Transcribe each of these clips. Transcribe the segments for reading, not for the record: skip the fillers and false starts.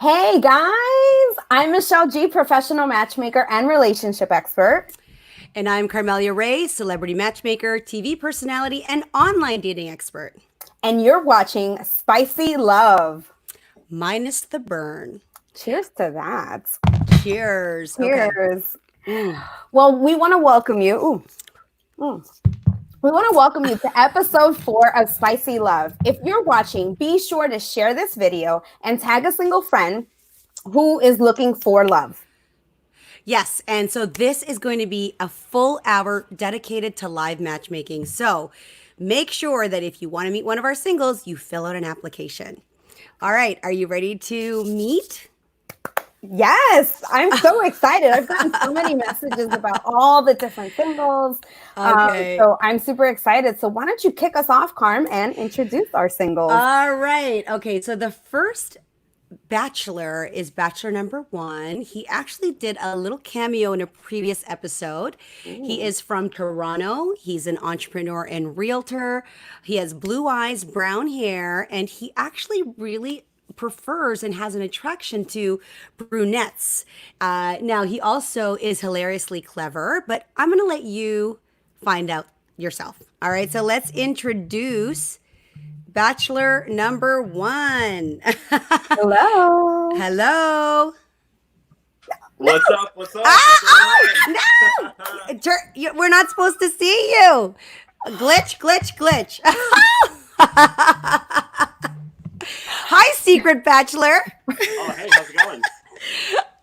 Hey guys, I'm Michelle G, professional matchmaker and relationship expert. And I'm Carmelia Ray, celebrity matchmaker, TV personality, and online dating expert. And you're watching Spicy Love. Minus the burn. Cheers to that. Cheers. Cheers. Okay. Well, we want to welcome you. We want to welcome you to episode 4 of Spicy Love. If you're watching, be sure to share this video and tag a single friend who is looking for love. Yes, and so this is going to be a full hour dedicated to live matchmaking. So make sure that if you want to meet one of our singles, you fill out an application. All right, are you ready to meet? Yes, I'm so excited. I've gotten so many messages about all the different singles. Okay. So I'm super excited. So why don't you kick us off, Carm, and introduce our singles? All right. Okay, so the first Bachelor is Bachelor Number One. He actually did a little cameo in a previous episode. He is from Toronto. He's an entrepreneur and realtor. He has blue eyes, brown hair, and he actually really prefers and has an attraction to brunettes. Now, he also is hilariously clever, but I'm going to let you find out yourself. All right, so let's introduce Bachelor Number One. Hello. Hello. What's up? What's up? No! We're not supposed to see you. Glitch, glitch, glitch. Hi, Secret Bachelor. Oh, hey, how's it going?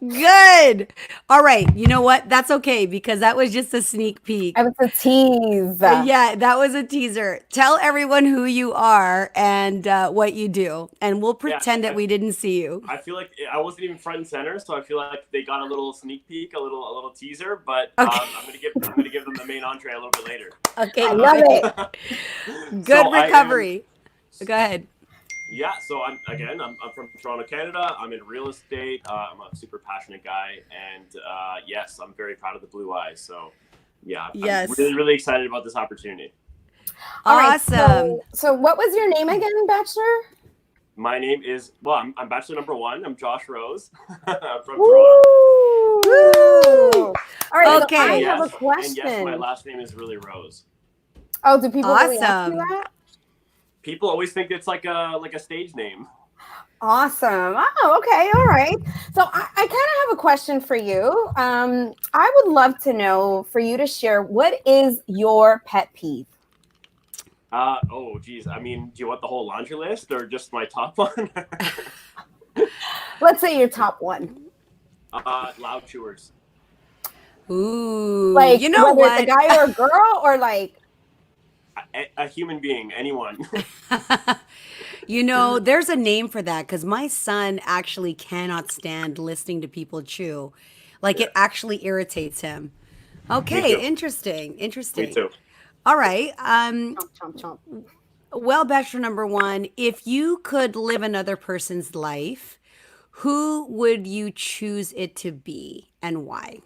Good. All right. You know what? That's okay because that was just a sneak peek. It was a tease. Yeah, that was a teaser. Tell everyone who you are and what you do, and we'll pretend that we didn't see you. I feel like I wasn't even front and center, so I feel like they got a little sneak peek, a little teaser. But Okay. I'm gonna give them the main entree a little bit later. Okay, I love it. Good So recovery. Go ahead. Yeah, so I'm from Toronto, Canada. I'm in real estate. I'm a super passionate guy, and yes, I'm very proud of the blue eyes. So yeah, Yes. I'm really, really excited about this opportunity. All right, Awesome. so what was your name again, Bachelor? My name is I'm Bachelor Number One. I'm Josh Rose. I'm from Woo! Toronto. Woo! All right, Okay. so I And have a yes, question. and yes, my last name is really Rose. Oh, do people really ask you Awesome. that? People always think it's like a stage name. Awesome. Oh, okay. All right. So I kind of have a question for you. I would love to know for you to share, what is your pet peeve? Oh geez. I mean, do you want the whole laundry list or just my top one? Let's say your top one. Loud chewers. Ooh. Like, you know whether what? it's a guy or a girl, or like, A human being, anyone. You know, there's a name for that because my son actually cannot stand listening to people chew. Like it actually irritates him. Okay, too. interesting. Me too. All right. chomp, chomp, chomp. Well, Bachelor Number One, if you could live another person's life, who would you choose it to be and why?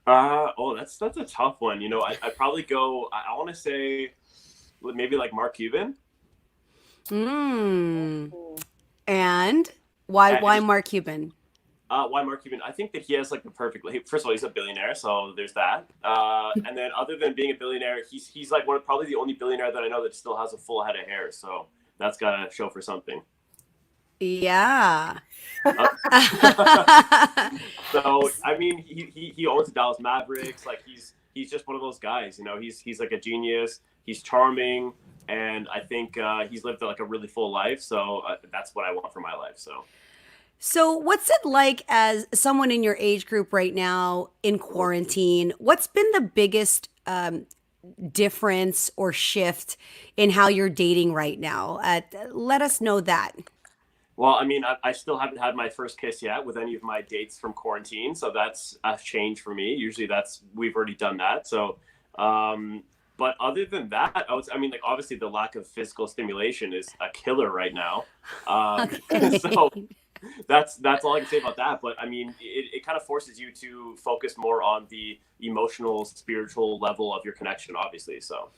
That's a tough one. You know, I probably go. I want to say maybe like Mark Cuban. And why Mark Cuban? Why Mark Cuban? I think that he has like the perfect. First of all, he's a billionaire, so there's that. And then, other than being a billionaire, he's like probably the only billionaire that I know that still has a full head of hair. So that's gotta show for something. Yeah. So I mean, he owns the Dallas Mavericks. Like he's just one of those guys. You know, he's like a genius. He's charming, and I think he's lived like a really full life. So that's what I want for my life. So, what's it like as someone in your age group right now in quarantine? What's been the biggest difference or shift in how you're dating right now? Let us know that. Well, I mean, I still haven't had my first kiss yet with any of my dates from quarantine, so that's a change for me. Usually, we've already done that. So, but other than that, I mean, like obviously, the lack of physical stimulation is a killer right now. So that's all I can say about that. But I mean, it kind of forces you to focus more on the emotional, spiritual level of your connection, obviously. So,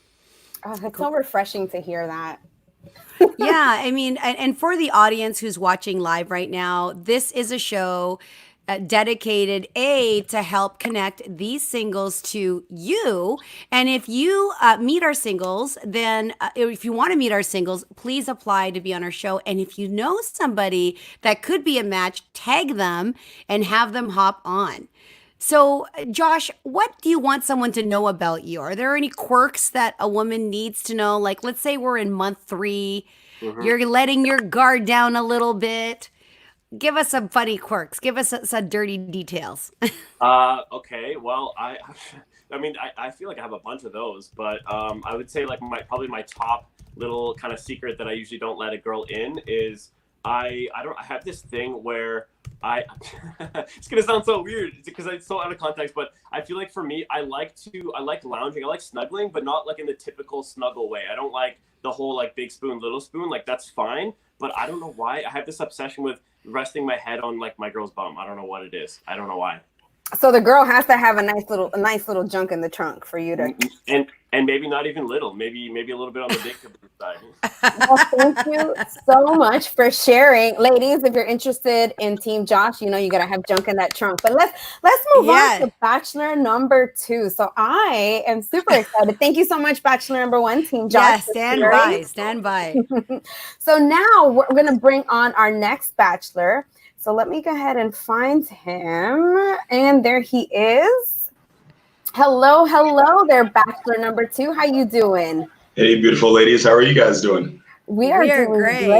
it's so refreshing to hear that. Yeah, I mean, and for the audience who's watching live right now, this is a show dedicated to help connect these singles to you. And if you meet our singles, then if you want to meet our singles, please apply to be on our show. And if you know somebody that could be a match, tag them and have them hop on. So, Josh, what do you want someone to know about you? Are there any quirks that a woman needs to know? Like, let's say we're in month 3, Mhm. you're letting your guard down a little bit. Give us some funny quirks. Give us some dirty details. Okay. Well, I mean, I feel like I have a bunch of those, but I would say like probably my top little kind of secret that I usually don't let a girl in is I have this thing where I it's gonna sound so weird because it's so out of context, but I feel like for me, I like lounging, I like snuggling, but not like in the typical snuggle way. I don't like the whole like big spoon, little spoon, like that's fine. But I don't know why I have this obsession with resting my head on like my girl's bum. I don't know what it is. I don't know why. So the girl has to have a nice little junk in the trunk for you to. And maybe not even little. Maybe a little bit on the big side. Well, thank you so much for sharing, ladies. If you're interested in Team Josh, you know you gotta have junk in that trunk. But let's move on to Bachelor number 2. So I am super excited. Thank you so much, Bachelor number 1, Team Josh. Yeah, stand by. So now we're gonna bring on our next Bachelor. So let me go ahead and find him. And there he is. Hello there, Bachelor number 2. How you doing? Hey, beautiful ladies. How are you guys doing? We are doing great.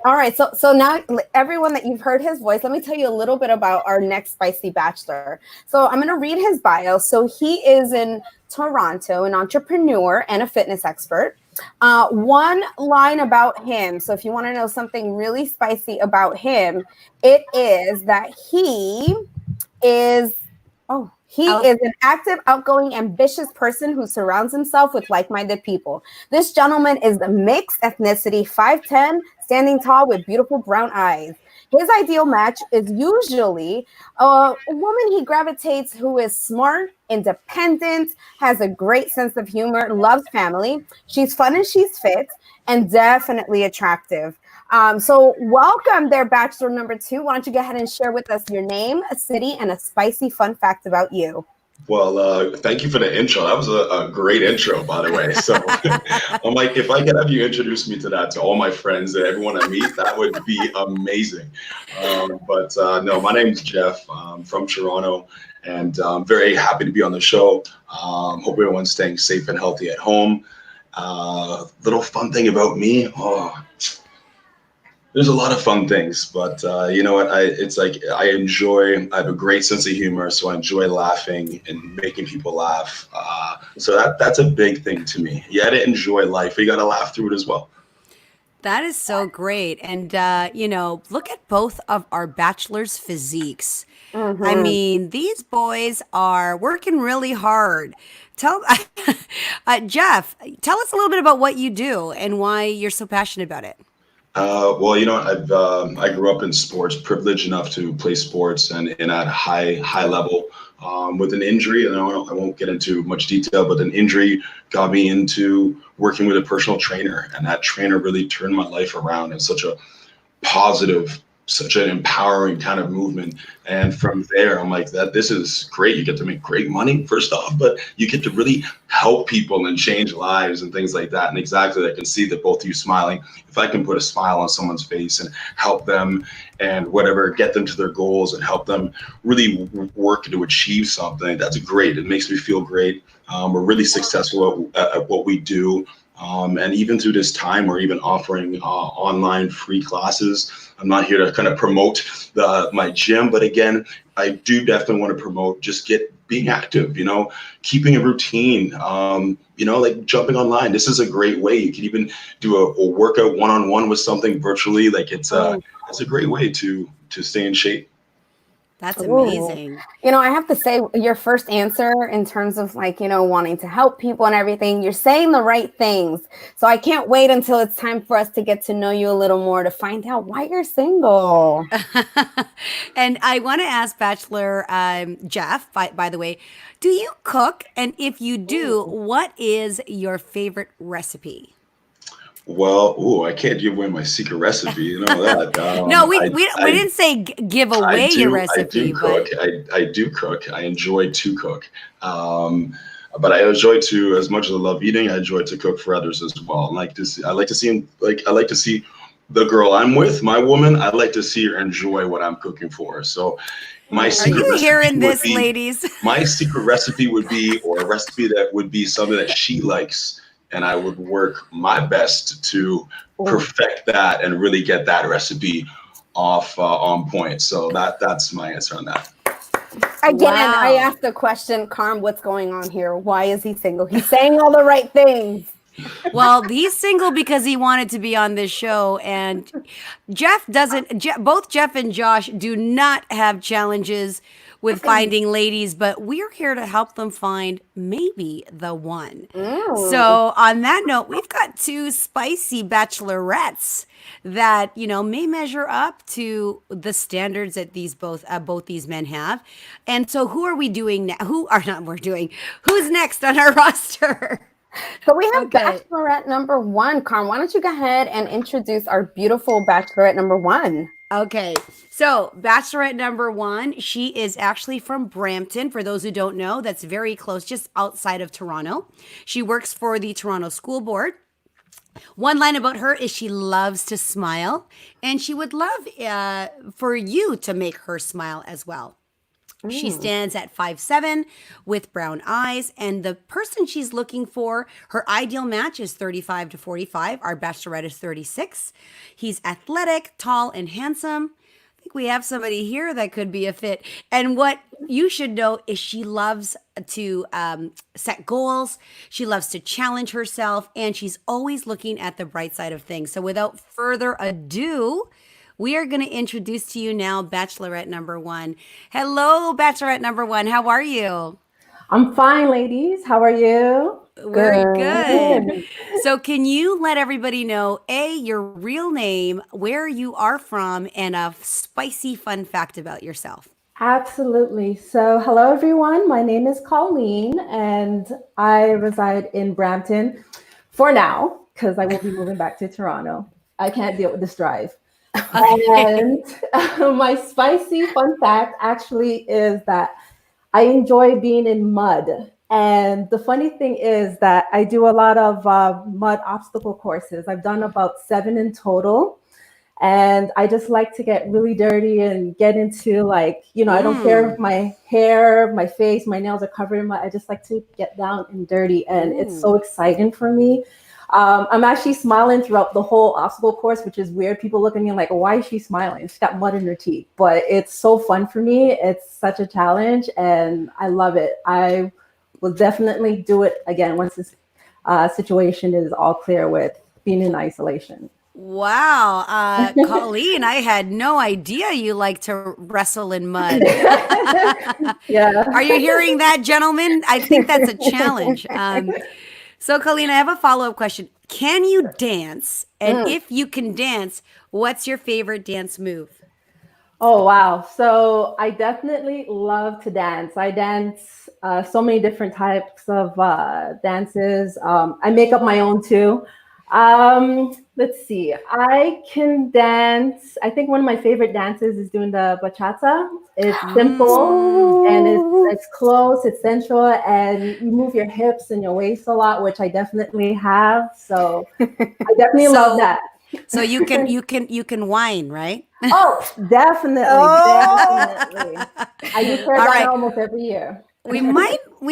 All right. So now everyone that you've heard his voice, let me tell you a little bit about our next spicy bachelor. So I'm going to read his bio. So he is in Toronto, an entrepreneur and a fitness expert. One line about him. So if you want to know something really spicy about him, it is that he is an active, outgoing, ambitious person who surrounds himself with like-minded people. This gentleman is a mixed ethnicity, 5'10", standing tall with beautiful brown eyes. His ideal match is usually a woman he gravitates who is smart, independent, has a great sense of humor, loves family. She's fun and she's fit, and definitely attractive. So welcome there, Bachelor number 2. Why don't you go ahead and share with us your name, a city, and a spicy fun fact about you? Well, thank you for the intro. That was a great intro, by the way. So I'm like, if I could have you introduce me to that to all my friends and everyone I meet, that would be amazing. But no, my name's Jeff. I'm from Toronto, and I'm very happy to be on the show. Hope everyone's staying safe and healthy at home. Little fun thing about me. There's a lot of fun things, but you know what? I have a great sense of humor, so I enjoy laughing and making people laugh. So that's a big thing to me. You got to enjoy life. You got to laugh through it as well. That is so great. And, look at both of our bachelors' physiques. Mm-hmm. I mean, these boys are working really hard. Jeff, tell us a little bit about what you do and why you're so passionate about it. Well, you know, I grew up in sports, privileged enough to play sports and at a high level. With an injury, and I won't get into much detail, but an injury got me into working with a personal trainer, and that trainer really turned my life around in such a positive, such an empowering kind of movement. And from there, I'm like, this is great. You get to make great money, first off, but you get to really help people and change lives and things like that. And exactly, I can see that both of you smiling. If I can put a smile on someone's face and help them and whatever, get them to their goals and help them really work to achieve something, that's great. It makes me feel great. We're really successful at what we do. And even through this time, we're even offering online free classes. I'm not here to kind of promote my gym, but again, I do definitely want to promote just being active, keeping a routine, like jumping online. This is a great way. You can even do a workout one-on-one with something virtually. Like it's a great way to stay in shape. That's amazing. I have to say your first answer in terms of wanting to help people and everything, you're saying the right things. So I can't wait until it's time for us to get to know you a little more to find out why you're single. And I want to ask Bachelor Jeff, by the way, do you cook? And if you do, what is your favorite recipe? Well, ooh, I can't give away my secret recipe. You know that. No, we didn't say give away your I recipe, do cook. but I do cook. I enjoy to cook. But I enjoy to, as much as I love eating, I enjoy to cook for others as well. I like to see, the girl I'm with, my woman. I like to see her enjoy what I'm cooking for her. So my are secret you hearing recipe would this, be, ladies? my secret recipe would be, or a recipe that would be something that she likes, and I would work my best to perfect that and really get that recipe off on point. So that's my answer on that. Again, I Wow. asked the question, Carm, what's going on here? Why is he single? He's saying all the right things. Well, he's single because he wanted to be on this show, and Jeff doesn't. Both Jeff and Josh do not have challenges with finding ladies, but we're here to help them find maybe the one. So, on that note, we've got two spicy bachelorettes that may measure up to the standards that both these men have. And so, who are we doing now? Who are not we're doing? Who's next on our roster? So we have Okay. Bachelorette number one. Carm, why don't you go ahead and introduce our beautiful Bachelorette number one? Okay, so Bachelorette number one, she is actually from Brampton. For those who don't know, that's very close, just outside of Toronto. She works for the Toronto School Board. One line about her is she loves to smile, and she would love for you to make her smile as well. She stands at 5'7" with brown eyes, and the person she's looking for, her ideal match is 35 to 45. Our bachelorette is 36. He's athletic, tall, and handsome. I think we have somebody here that could be a fit. And what you should know is she loves to set goals. She loves to challenge herself, and she's always looking at the bright side of things. So without further ado, we are going to introduce to you now Bachelorette number one. Hello, Bachelorette number one. How are you? I'm fine, ladies. How are you? Very good. So can you let everybody know, your real name, where you are from, and a spicy fun fact about yourself? Absolutely. So, hello, everyone. My name is Colleen, and I reside in Brampton for now because I will be moving back to Toronto. I can't deal with this drive. And my spicy fun fact actually is that I enjoy being in mud. And the funny thing is that I do a lot of mud obstacle courses. I've done about 7 in total. And I just like to get really dirty and get into I don't care if my hair, my face, my nails are covered in mud. I just like to get down and dirty. And it's so exciting for me. I'm actually smiling throughout the whole obstacle course, which is weird. People look at me like, why is she smiling? She's got mud in her teeth. But it's so fun for me. It's such a challenge, and I love it. I will definitely do it again once this situation is all clear with being in isolation. Wow. Colleen, I had no idea you like to wrestle in mud. Yeah. Are you hearing that, gentlemen? I think that's a challenge. So, Colleen, I have a follow-up question. Can you dance? And if you can dance, what's your favorite dance move? Oh, wow. So I definitely love to dance. I dance so many different types of dances. I make up my own too. Let's see. I can dance. I think one of my favorite dances is doing the bachata. It's simple and it's close, it's sensual, and you move your hips and your waist a lot, which I definitely have. So I definitely love that. So you can whine, right? Oh, definitely, definitely. I do Carolina almost every year. We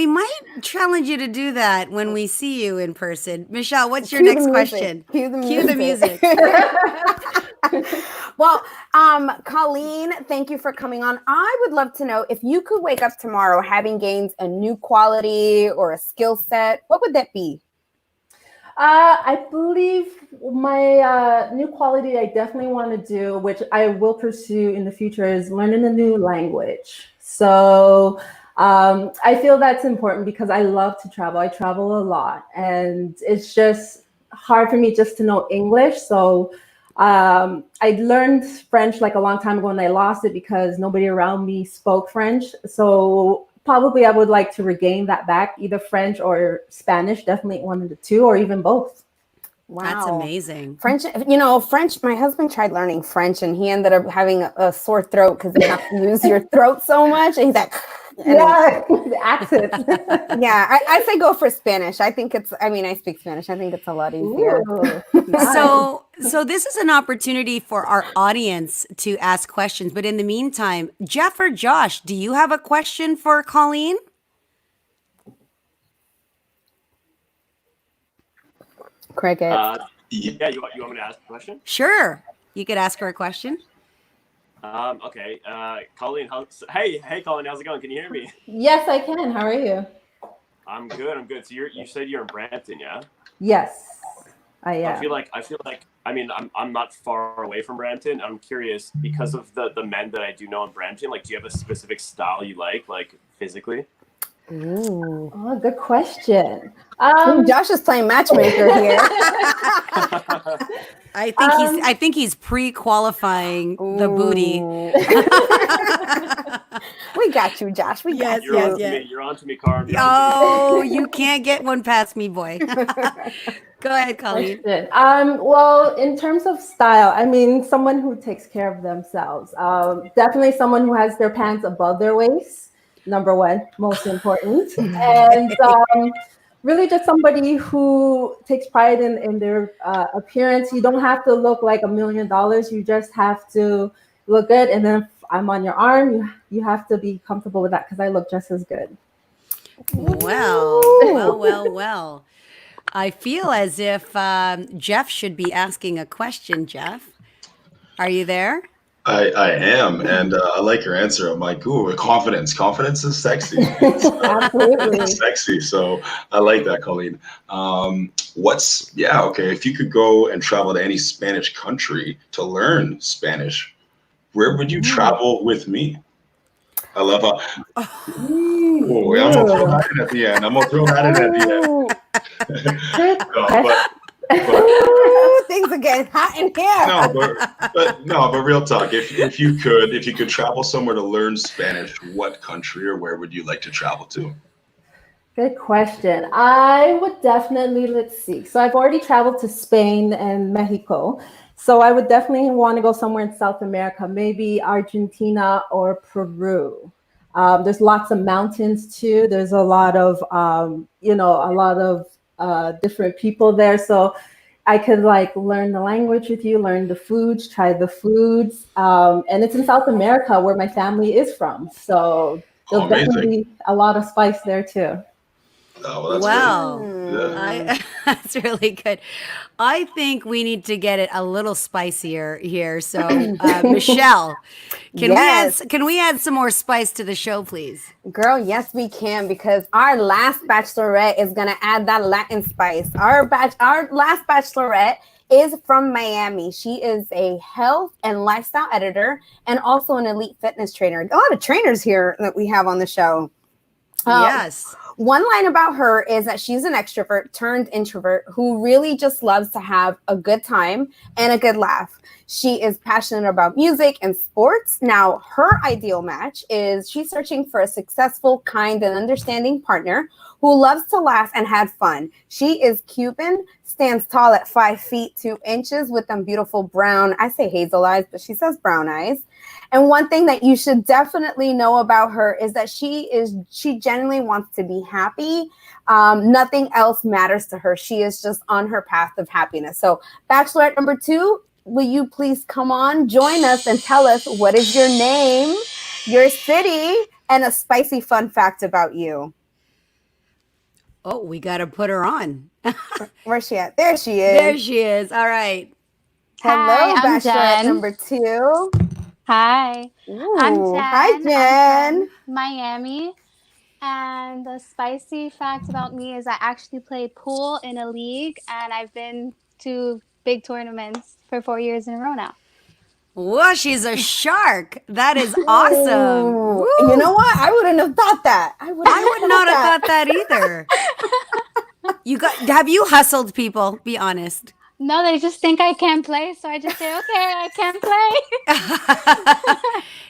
might challenge you to do that when we see you in person. Michelle, what's your Cue next the music. question? Cue the Cue the music. Well, Colleen, thank you for coming on. I would love to know if you could wake up tomorrow having gained a new quality or a skill set, what would that be? I believe my new quality I definitely want to do, which I will pursue in the future, is learning a new language. So I feel that's important because I love to travel. I travel a lot, and it's just hard for me just to know English. So I learned French like a long time ago, and I lost it because nobody around me spoke French. So probably I would like to regain that back, either French or Spanish, definitely one of the two, or even both. Wow. That's amazing. French, French, my husband tried learning French and he ended up having a sore throat because you have to use your throat so much. And he's like, Yeah, the accent. yeah, I say go for Spanish. I speak Spanish. I think it's a lot easier. Ooh, nice. So this is an opportunity for our audience to ask questions. But in the meantime, Jeff or Josh, do you have a question for Colleen? Cricket. Yeah, you want me to ask a question? Sure. You could ask her a question. Okay. Colleen, hey, Colleen, how's it going? Can you hear me? Yes, I can. How are you? I'm good. So you said you're in Brampton, yeah? Yes, I am. I feel like I'm not far away from Brampton. I'm curious because of the men that I do know in Brampton, like do you have a specific style you like physically? Ooh. Oh, good question. Josh is playing matchmaker here. I think he's pre-qualifying the booty. We got you, Josh. We got you. You're on to me, Carm. Oh, you can't get one past me, boy. Go ahead, Colleen. Well, in terms of style, I mean, someone who takes care of themselves. Definitely someone who has their pants above their waist. Number one, most important. And really just somebody who takes pride in their appearance. You don't have to look like $1 million. You just have to look good. And then if I'm on your arm, you have to be comfortable with that because I look just as good. Well. I feel as if Jeff should be asking a question. Jeff, are you there? I am, and I like your answer. I'm like, ooh, confidence. Confidence is sexy. Absolutely. It's sexy. So I like that, Colleen. If you could go and travel to any Spanish country to learn Spanish, where would you travel with me? I love how. Ooh, I'm gonna throw that in at the end. Things are getting hot in here. But real talk. If you could travel somewhere to learn Spanish, what country or where would you like to travel to? Good question. I would definitely, let's see. So I've already traveled to Spain and Mexico. So I would definitely want to go somewhere in South America, maybe Argentina or Peru. There's lots of mountains too. There's a lot of, different people there. So I could learn the language with you, learn the foods, try the foods. And it's in South America where my family is from. So there'll definitely be a lot of spice there too. Oh, That's really good. I think we need to get it a little spicier here. So, Michelle, can we add some more spice to the show, please? Girl, yes, we can, because our last bachelorette is gonna add that Latin spice. Our last bachelorette is from Miami. She is a health and lifestyle editor and also an elite fitness trainer. A lot of trainers here that we have on the show. Yes. One line about her is that she's an extrovert turned introvert who really just loves to have a good time and a good laugh. She is passionate about music and sports. Now, her ideal match is she's searching for a successful, kind, and understanding partner who loves to laugh and had fun. She is Cuban, stands tall at 5 feet 2 inches with them beautiful brown, I say hazel eyes, but she says brown eyes. And one thing that you should definitely know about her is that she genuinely wants to be happy. Nothing else matters to her. She is just on her path of happiness. So Bachelorette number 2, will you please come on, join us and tell us what is your name, your city, and a spicy fun fact about you. Oh, we got to put her on. Where's she at? There she is. There she is. All right. Hello, Hi, Bachelorette number 2. Hi. Ooh, I'm Jen. hi, Jen. I'm from Miami. And the spicy fact about me is I actually play pool in a league, and I've been to big tournaments for 4 years in a row now. Whoa, she's a shark. That is awesome. Ooh, you know what? I wouldn't have thought that. I would not have thought that either. Have you hustled people? Be honest. No, they just think I can't play, so I just say, okay, I can't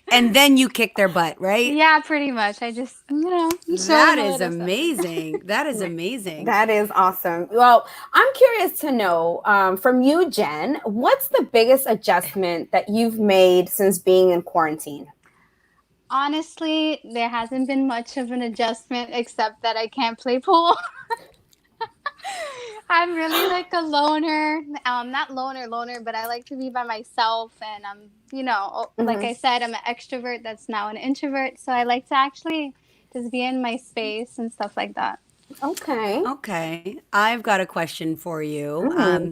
play. and then you kick their butt, right? Yeah, pretty much. I just, show That them a is little something. amazing. That is amazing. That is awesome. Well, I'm curious to know from you, Jen, what's the biggest adjustment that you've made since being in quarantine? Honestly, there hasn't been much of an adjustment except that I can't play pool. I'm really like a loner. Not loner, but I like to be by myself. And like I said, I'm an extrovert that's now an introvert. So I like to actually just be in my space and stuff like that. Okay. Okay. I've got a question for you.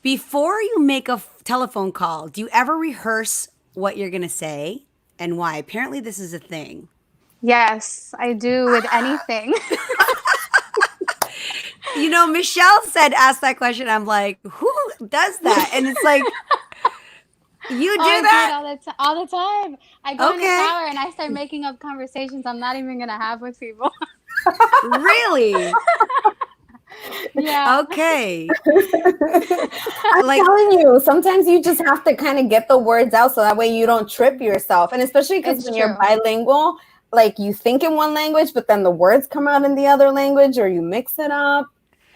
Before you make a telephone call, do you ever rehearse what you're going to say and why? Apparently, this is a thing. Yes, I do with anything. Michelle asked that question. I'm like, who does that? And it's like, you do that? I do it all the time. I go in the shower and I start making up conversations I'm not even going to have with people. Really? Yeah. Okay. I'm telling you, sometimes you just have to kind of get the words out so that way you don't trip yourself. And especially because when you're bilingual, like you think in one language, but then the words come out in the other language or you mix it up.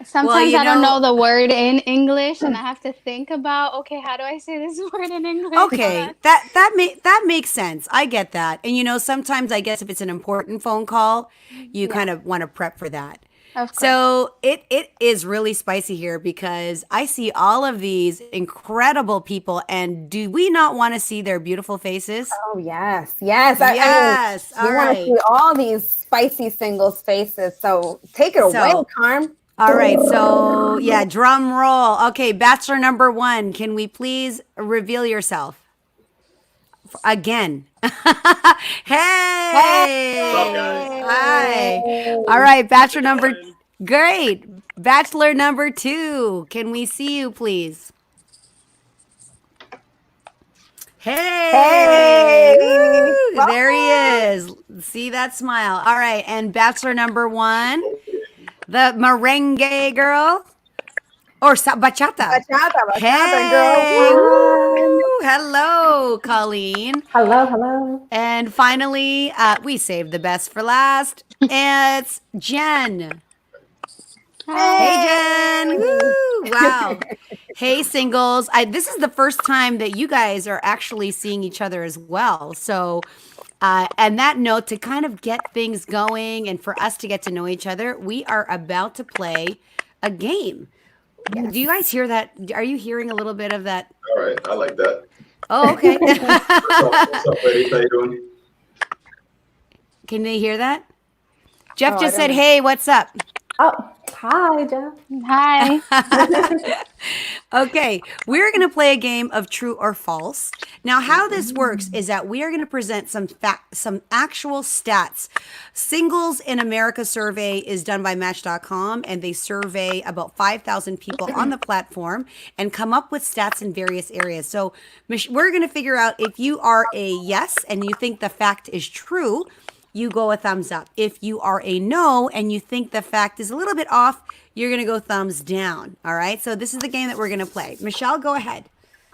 Sometimes I don't know the word in English and I have to think about, okay, how do I say this word in English? Okay, that makes sense. I get that. And sometimes I guess if it's an important phone call, you kind of want to prep for that. So it is really spicy here because I see all of these incredible people, and do we not want to see their beautiful faces? Oh, yes. Yes. I mean, we want to see all these spicy singles faces. So take it away, Carm. All right. So, yeah, drum roll. Okay, Bachelor number 1, can we please reveal yourself? Again. Hey. What's up, guys? Hi. All right, Bachelor number... Great. Bachelor number 2, can we see you, please? Hey. Woo, there he is. See that smile. All right, and Bachelor number 1... the merengue girl or bachata. Hey, girl. Hello, Colleen. Hello. And finally, we saved the best for last. It's Jen. Hey, Jen. Woo. Wow. Hey, singles. This is the first time that you guys are actually seeing each other as well. So and that note, to kind of get things going and for us to get to know each other, we are about to play a game. Yes. Do you guys hear that? Are you hearing a little bit of that? All right. I like that. Oh, okay. What's up, ladies? How you doing? Can they hear that? Jeff just said, hey, what's up? Oh, hi, Jeff. Hi. Okay, we're going to play a game of true or false. Now, how this works is that we are going to present some actual stats. Singles in America survey is done by Match.com, and they survey about 5,000 people on the platform and come up with stats in various areas. So we're going to figure out if you are a yes and you think the fact is true, you go a thumbs up. If you are a no and you think the fact is a little bit off, you're going to go thumbs down. All right. So this is the game that we're going to play. Michelle, go ahead.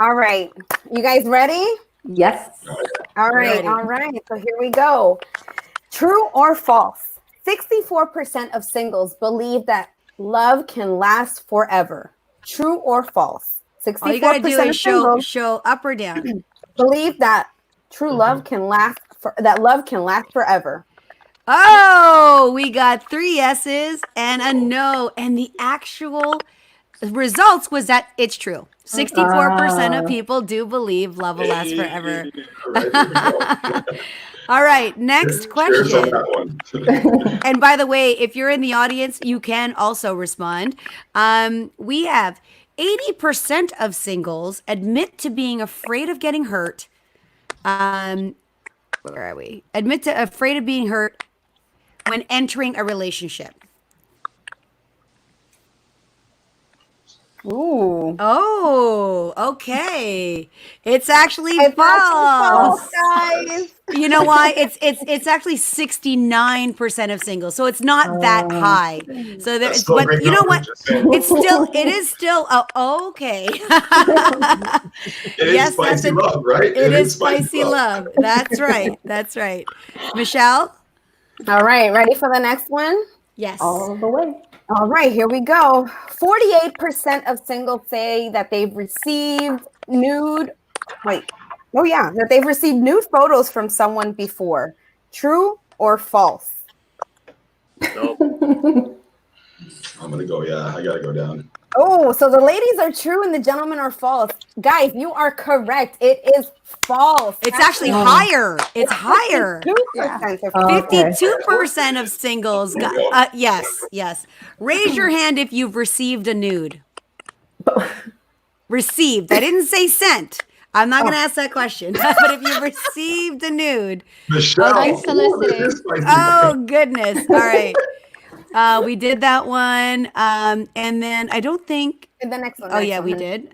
All right. You guys ready? Yes. All right. Ready. All right. So here we go. True or false? 64% of singles believe that love can last forever. True or false? 64% All you got to do is of singles show up or down. believe that true love can last forever. Oh, we got 3 yeses and a no. And the actual results was that it's true. 64% of people do believe love will last forever. All right, next question. And by the way, if you're in the audience, you can also respond. We have 80% of singles admit to being afraid of getting hurt. Where are we? Afraid of being hurt when entering a relationship. Ooh. Oh, okay. It's actually It's false. actually false, guys. You know why? It's actually 69% of singles, so it's not that high. So That's there's, still a but great you know number, what? just saying. It is still okay. It is Yes, spicy love, right? it is spicy love. That's right. That's right. Michelle? All right, ready for the next one? Yes. All the way. All right, here we go. 48% of singles say that they've received nude. Wait. Oh, yeah, that they've received nude photos from someone before. True or false? Nope. I'm gonna go. Yeah, I gotta go down. Oh, so the ladies are true and the gentlemen are false. Guys, you are correct. It is false. It's actually higher. It's higher. 52%. Okay. 52% of singles got, yes. Raise your hand if you've received a nude. Received. I didn't say sent. I'm not going to ask that question. But if you've received a nude. Michelle. Unsolicited. Oh, goodness. All right. We did that one. And then I don't think. And the next one. Oh, yeah, we did.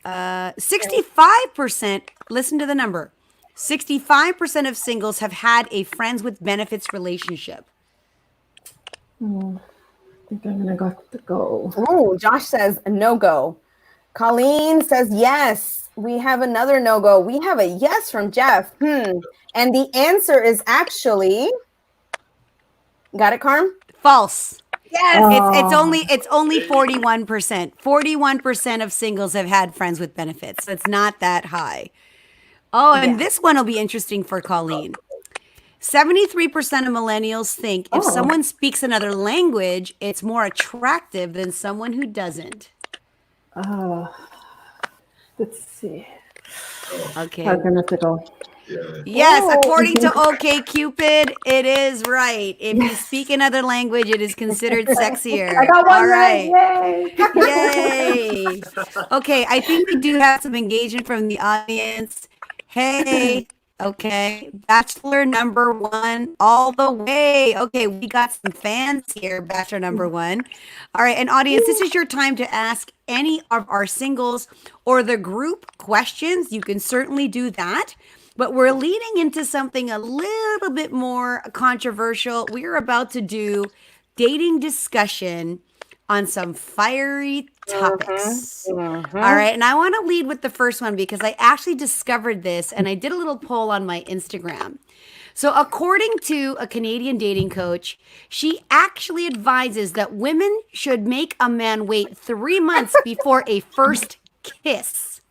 65%. Listen to the number. 65% of singles have had a friends with benefits relationship. I think I'm gonna go. Oh, Josh says no go. Colleen says yes. We have another no go. We have a yes from Jeff. And the answer is actually. Got it, Carm? False. Yes. It's only 41%. 41% of singles have had friends with benefits. So it's not that high. Oh, and this one will be interesting for Colleen. 73% of millennials think if someone speaks another language, it's more attractive than someone who doesn't. Let's see. Okay. I'm gonna have to go. Yeah. Yes, according to OkCupid, it is right. If you speak another language, it is considered sexier. I got one All right. Yay! Yay. Okay, I think we do have some engagement from the audience. Hey, okay. Bachelor number one, all the way. Okay, we got some fans here, Bachelor number one. All right, and audience, this is your time to ask any of our singles or the group questions. You can certainly do that. But we're leading into something a little bit more controversial. We are about to do dating discussion on some fiery topics. All right. And I want to lead with the first one because I actually discovered this and I did a little poll on my Instagram. So according to a Canadian dating coach, she actually advises that women should make a man wait 3 months before a first kiss.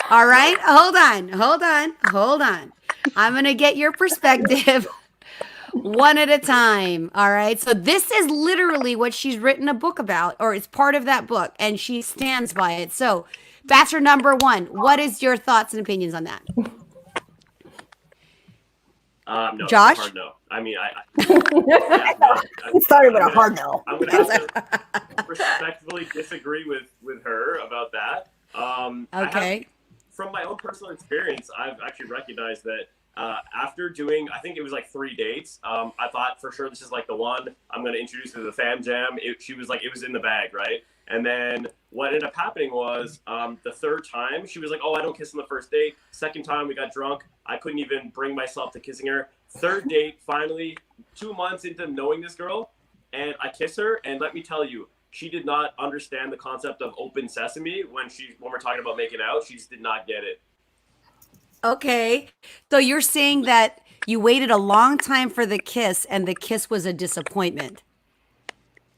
All right. Hold on. I'm going to get your perspective one at a time. All right. So this is literally what she's written a book about, or it's part of that book, and she stands by it. So, Bachelor number one, what is your thoughts and opinions on that? No, Josh? hard no. I mean, Sorry, but a hard no. I'm gonna have to respectfully disagree with her about that. Okay. From my own personal experience, I've actually recognized that after doing, I think it was like 3 dates, I thought for sure this is like the one. I'm going to introduce her to the fam jam. She was like, it was in the bag, right? And then what ended up happening was the third time, she was like, oh, I don't kiss on the first date. Second time, we got drunk. I couldn't even bring myself to kissing her. Third date, finally, 2 months into knowing this girl, and I kiss her, and let me tell you, she did not understand the concept of open sesame when we're talking about making out. She just did not get it. Okay. So you're saying that you waited a long time for the kiss and the kiss was a disappointment.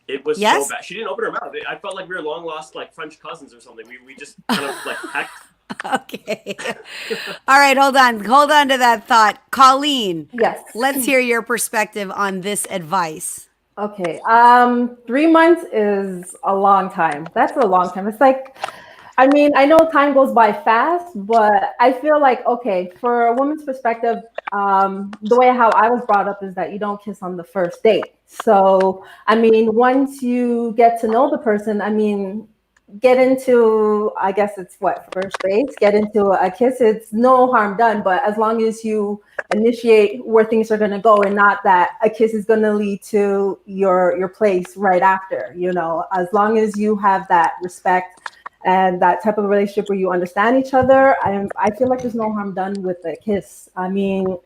It was Yes? so bad. She didn't open her mouth. I felt like we were long lost like French cousins or something. We just kind of like hecked. Okay. All right. Hold on to that thought. Colleen. Yes. Let's hear your perspective on this advice. Okay. 3 months is a long time. That's a long time. It's like, I mean, I know time goes by fast, but I feel like, okay, for a woman's perspective, the way how I was brought up is that you don't kiss on the first date. So, I mean, once you get to know the person, I mean, get into, I guess it's what, first base, get into a kiss, it's no harm done. But as long as you initiate where things are going to go, and not that a kiss is going to lead to your place right after. You know, as long as you have that respect and that type of relationship where you understand each other, I feel like there's no harm done with a kiss. I mean,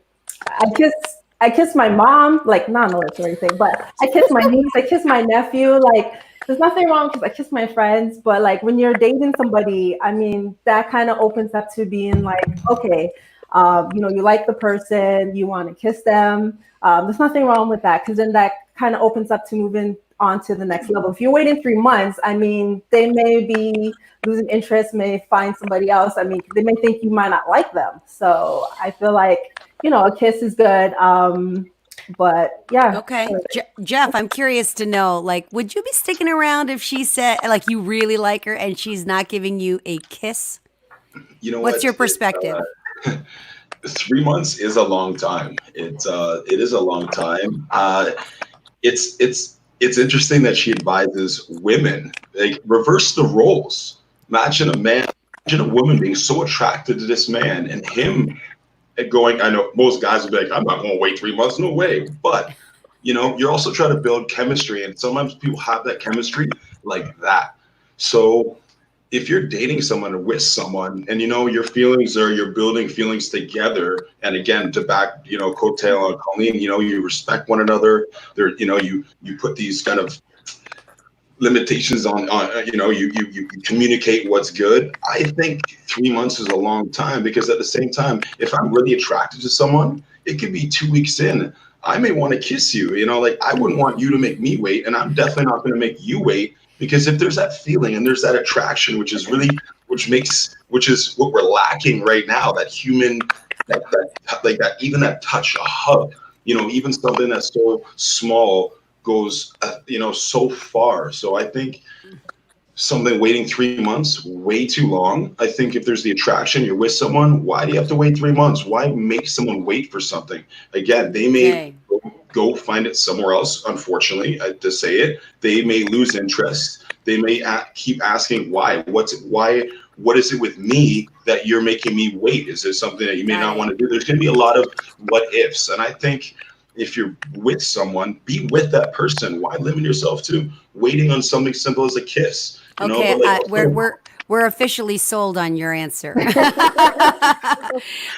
I kiss my mom, like not knowledge or anything, but I kiss my niece, I kiss my nephew. Like, there's nothing wrong because I kiss my friends. But like when you're dating somebody, I mean, that kind of opens up to being like, okay, you know, you like the person, you want to kiss them. There's nothing wrong with that, because then that kind of opens up to moving on to the next level. If you're waiting 3 months, I mean, they may be losing interest, may find somebody else. I mean, they may think you might not like them. So I feel like, you know, a kiss is good. But yeah. Okay. Jeff, I'm curious to know, like, would you be sticking around if she said, like, you really like her and she's not giving you a kiss? You know, what's your perspective? 3 months is a long time. It is a long time. It's interesting that she advises women, like, reverse the roles. Imagine a woman being so attracted to this man and him going, I know most guys would be like, I'm not going to wait 3 months, no way. But, you know, you're also trying to build chemistry, and sometimes people have that chemistry like that. So if you're dating someone or with someone and, you know, you're building feelings together, and again, to back, you know, coattail on Colleen, you know, you respect one another there, you know, you put these kind of limitations on you know, you communicate what's good. I think 3 months is a long time, because at the same time, if I'm really attracted to someone, it could be 2 weeks in, I may want to kiss you, you know, like I wouldn't want you to make me wait, and I'm definitely not going to make you wait, because if there's that feeling and there's that attraction, which is what we're lacking right now, that human, that like that, even that touch, a hug, you know, even something that's so small goes, you know, so far. So I think something waiting 3 months, way too long. I think if there's the attraction, you're with someone, why do you have to wait 3 months? Why make someone wait for something? Again, they may go find it somewhere else. Unfortunately, to say it, they may lose interest. They may keep asking why. What is it with me that you're making me wait? Is there something that you may not want to do? There's going to be a lot of what ifs, and I think if you're with someone, be with that person. Why limit yourself to waiting on something simple as a kiss? You okay, know, but like, we're officially sold on your answer.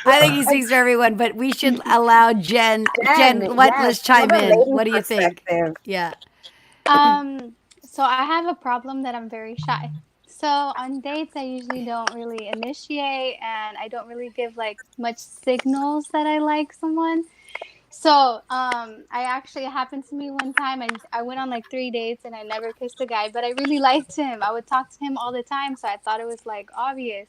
I think he speaks for everyone, but we should allow Jen. Let's chime in. What do you think? Yeah. So I have a problem that I'm very shy. So on dates, I usually don't really initiate, and I don't really give like much signals that I like someone. So, it happened to me one time, and I went on like 3 dates and I never kissed a guy, but I really liked him. I would talk to him all the time, so I thought it was like obvious.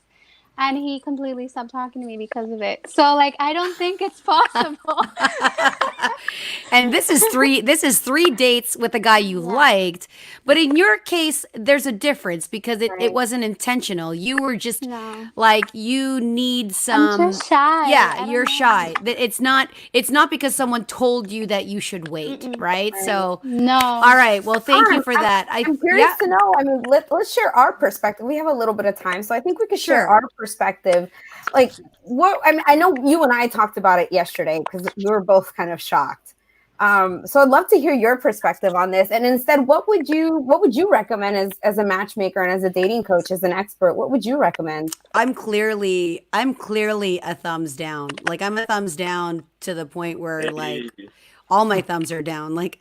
And he completely stopped talking to me because of it. So like, I don't think it's possible. And this is three dates with a guy you liked, but in your case, there's a difference because it wasn't intentional. You were just like, you need some. I'm just shy. Yeah, you're shy. It's not because someone told you that you should wait, right? So no. All right. Well, thank you for that. I'm curious to know. I mean, let's share our perspective. We have a little bit of time, so I think we could share our perspective. Like, what? I mean, I know you and I talked about it yesterday because we were both kind of shocked. So I'd love to hear your perspective on this. And instead, what would you recommend as a matchmaker and as a dating coach, as an expert? What would you recommend? I'm clearly a thumbs down. Like, I'm a thumbs down to the point where like all my thumbs are down. Like,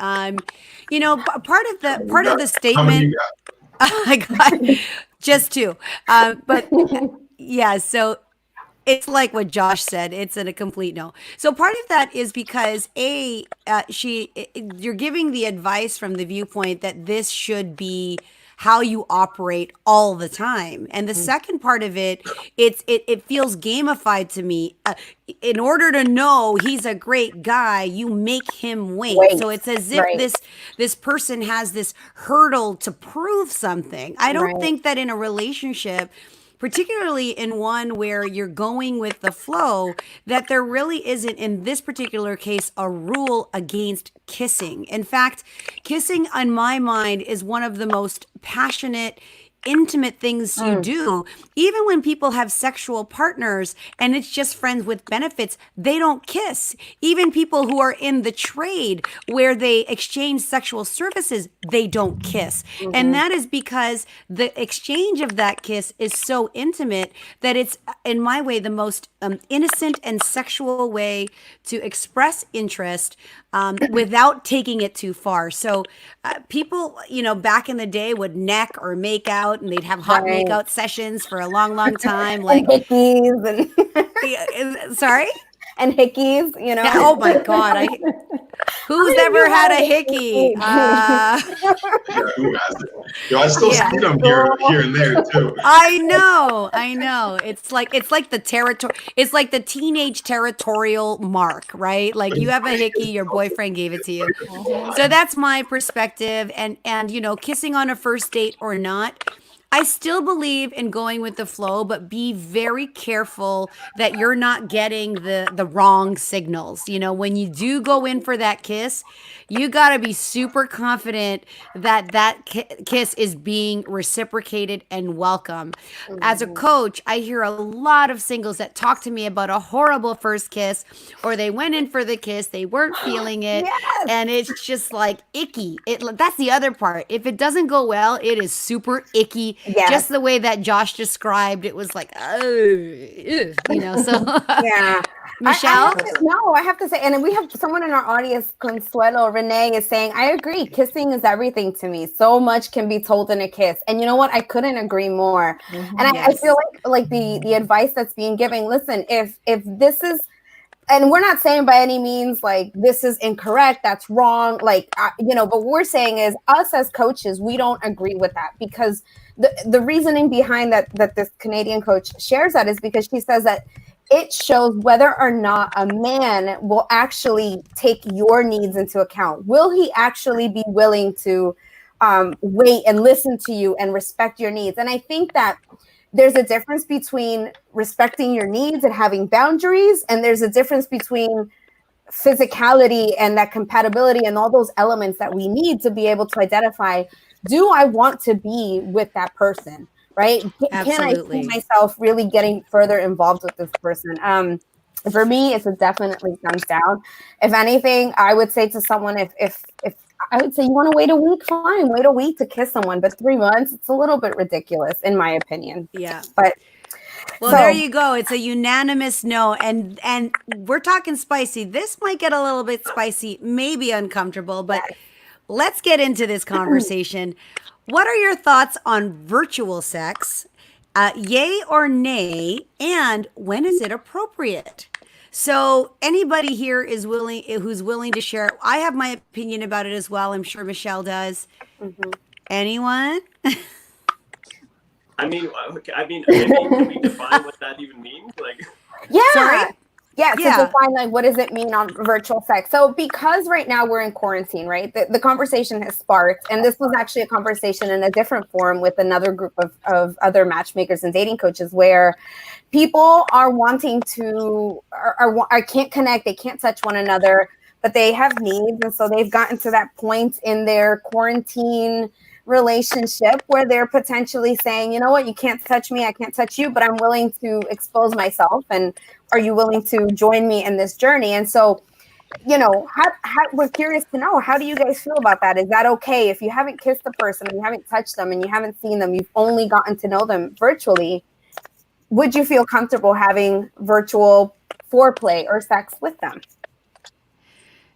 you know, part of the statement. I got just two. But yeah, so it's like what Josh said. It's a complete no. So part of that is because you're giving the advice from the viewpoint that this should be how you operate all the time. And the second part of it, it feels gamified to me. In order to know he's a great guy, you make him wait. So it's as if this person has this hurdle to prove something. I don't think that in a relationship, particularly in one where you're going with the flow, that there really isn't, in this particular case, a rule against kissing. In fact, kissing, on my mind, is one of the most passionate, intimate things you do. Even when people have sexual partners and it's just friends with benefits, they don't kiss. Even people who are in the trade where they exchange sexual services, they don't kiss. And that is because the exchange of that kiss is so intimate that it's, in my way, the most innocent and sexual way to express interest without taking it too far. So people, back in the day would neck or make out, and they'd have hot make out sessions for a long, long time. Like hickeys and sorry? and hickeys, Yeah, oh my God. Who's ever had a hickey? Yeah, who has it? I still see them here and there too. I know. It's like the territory. It's like the teenage territorial mark, right? Like you have a hickey, your boyfriend gave it to you. So that's my perspective. And kissing on a first date or not, I still believe in going with the flow, but be very careful that you're not getting the wrong signals. When you do go in for that kiss, you got to be super confident that kiss is being reciprocated and welcome. As a coach, I hear a lot of singles that talk to me about a horrible first kiss, or they went in for the kiss, they weren't feeling it, and it's just like icky. That's the other part. If it doesn't go well, it is super icky. Yes. Just the way that Josh described it was like, so Yeah. Michelle? I have to say, and we have someone in our audience, Consuelo Renee, is saying, I agree. Kissing is everything to me. So much can be told in a kiss. And you know what? I couldn't agree more. And I feel like the advice that's being given, listen, if this is, and we're not saying by any means like this is incorrect, that's wrong, but what we're saying is us as coaches, we don't agree with that, because the reasoning behind that this Canadian coach shares that is because she says that it shows whether or not a man will actually take your needs into account. Will he actually be willing to wait and listen to you and respect your needs? And I think that there's a difference between respecting your needs and having boundaries, and there's a difference between physicality and that compatibility and all those elements that we need to be able to identify, do I want to be with that person, right? Can I see myself really getting further involved with this person? For me, it's a definitely thumbs down. If anything, I would say to someone, if I would say you want to wait a week, fine, wait a week to kiss someone, but 3 months, it's a little bit ridiculous in my opinion. Yeah. But well, there you go. It's a unanimous no. And we're talking spicy. This might get a little bit spicy, maybe uncomfortable, but let's get into this conversation. What are your thoughts on virtual sex? Yay or nay? And when is it appropriate? So anybody here who's willing to share? I have my opinion about it as well. I'm sure Michelle does. Anyone? I mean, maybe can we define what that even means? Like, Sorry? Yeah, to define like what does it mean on virtual sex. So because right now we're in quarantine, right? The conversation has sparked, and this was actually a conversation in a different forum with another group of other matchmakers and dating coaches, where people are wanting to I can't connect, they can't touch one another, but they have needs, and so they've gotten to that point in their quarantine relationship where they're potentially saying, you know what, you can't touch me, I can't touch you, but I'm willing to expose myself, and are you willing to join me in this journey? And so, how we're curious to know, how do you guys feel about that? Is that okay if you haven't kissed the person, and you haven't touched them, and you haven't seen them, you've only gotten to know them virtually? Would you feel comfortable having virtual foreplay or sex with them?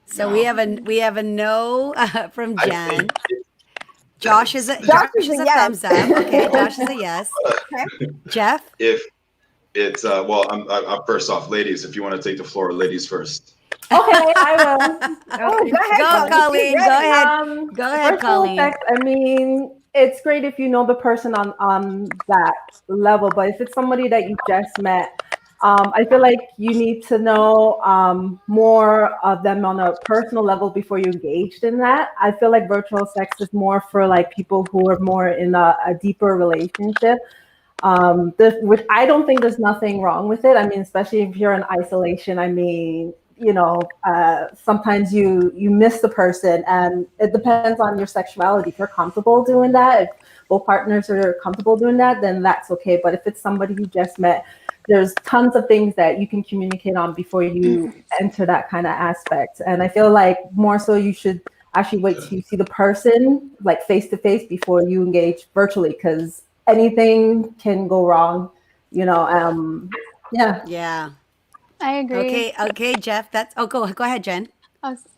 So we have a no from Jen. Josh is a yes. thumbs up. Okay, Josh is a yes. Okay. Jeff? If it's I'm first off, ladies, if you want to take the floor, ladies first. Okay, I will. Go, Colleen. Go ahead. Go ahead, Colleen. Sex, I mean, it's great if you know the person on that level, but if it's somebody that you just met, I feel like you need to know more of them on a personal level before you engaged in that. I feel like virtual sex is more for like people who are more in a deeper relationship. Which I don't think there's nothing wrong with it. I mean, especially if you're in isolation. I mean, sometimes you miss the person, and it depends on your sexuality. If you're comfortable doing that, if both partners are comfortable doing that, then that's okay. But if it's somebody you just met, there's tons of things that you can communicate on before you enter that kind of aspect. And I feel like more so you should actually wait till you see the person like face to face before you engage virtually, because anything can go wrong, Yeah. I agree. Okay, Jeff. Go ahead, Jen.